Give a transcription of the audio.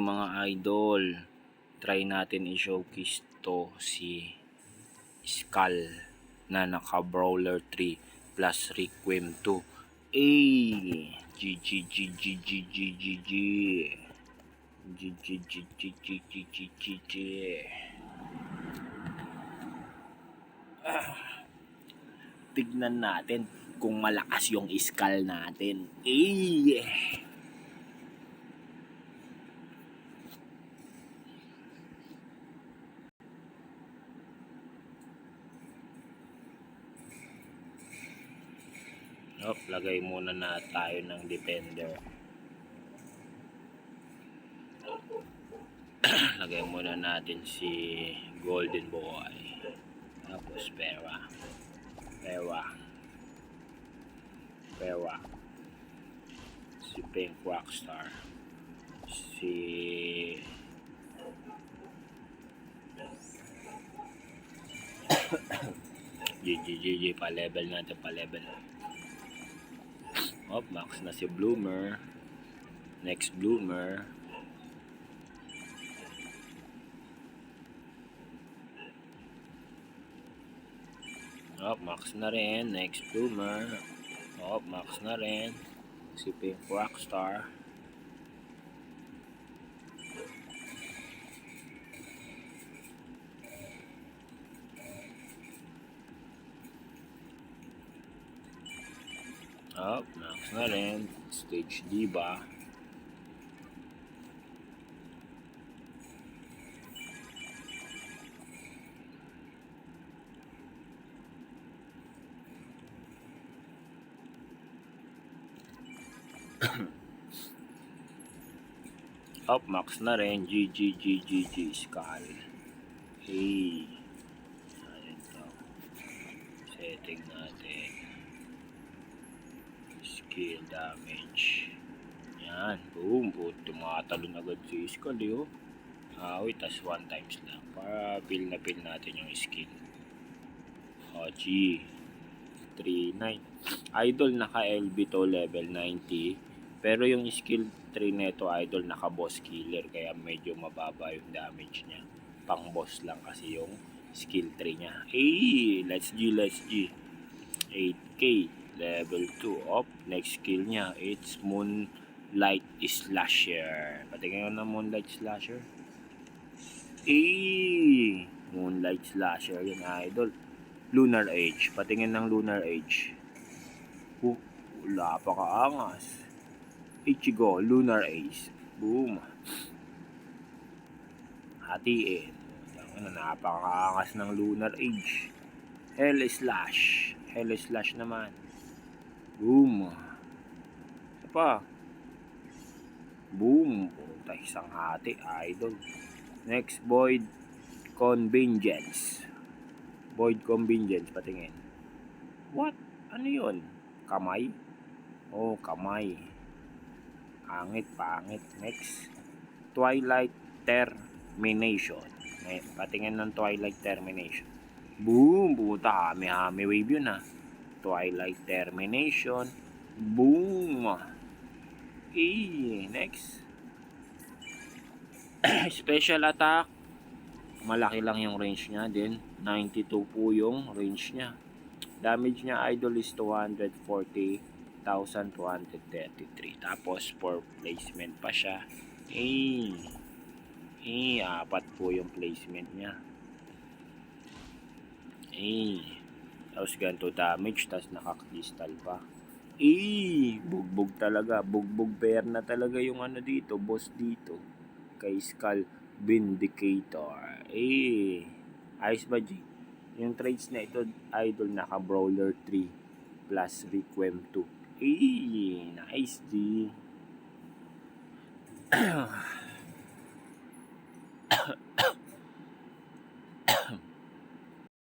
Mga idol, try natin i-showcase to si Skull na naka Brawler 3 plus Requiem 2. GG GG GG GG GG GG GG GG. Tignan natin kung malakas yung Skull natin. Lagay muna na tayo ng defender. Lagay muna natin si Golden Boy. Tapos Pera. Si Pink Rockstar. Si GG, pa-level natin, pa-level. Max na si Bloomer. Next Bloomer. Max na rin. Next Bloomer. Max na rin. Si Pink Rockstar. Max na rin. Stage Diva. Max na rin. GG Skull. Ayan to. Setting natin. Skill damage. Yan. Boom. Tumatalon agad si Skull. Tas 1 times lang. Para feel natin yung skill. G. 3-9. Idol naka LB to level 90. Pero yung skill 3 neto idol naka boss killer. Kaya medyo mababa yung damage niya. Pang boss lang kasi yung skill 3 niya. Let's G. 8k. Level 2. Next skill niya. It's Moonlight Slasher. Patingin ko na Moonlight Slasher. Moonlight Slasher yun idol. Lunar Age. Patingin ng Lunar Age. Wala pa kaangas. Ichigo, Lunar Age. Boom. Hatiin. Napakaangas ng Lunar Age. Hell Slash naman. Boom. Isa pa. Boom. Isang hati, idol. Next, Void Convergence. Patingin. What? Ano yun? Kamay? Kamay. Pangit. Next, Twilight Termination. Patingin ng Twilight Termination. Boom! Puta, hami wave yun Twilight Termination. Boom! Next. Special Attack. Malaki lang yung range niya din. 92 po yung range niya. Damage niya idol is 240,233. Tapos 4 placement pa siya. 4 po yung placement niya. Tapos ganito damage. Tapos naka-crystal pa. Bugbog talaga. Bugbog pair na talaga yung dito. Boss dito. Kay Skull Vindicator. Ayos ba, G? Yung trades na ito, idol naka Brawler 3 plus Requiem 2. Nice, G.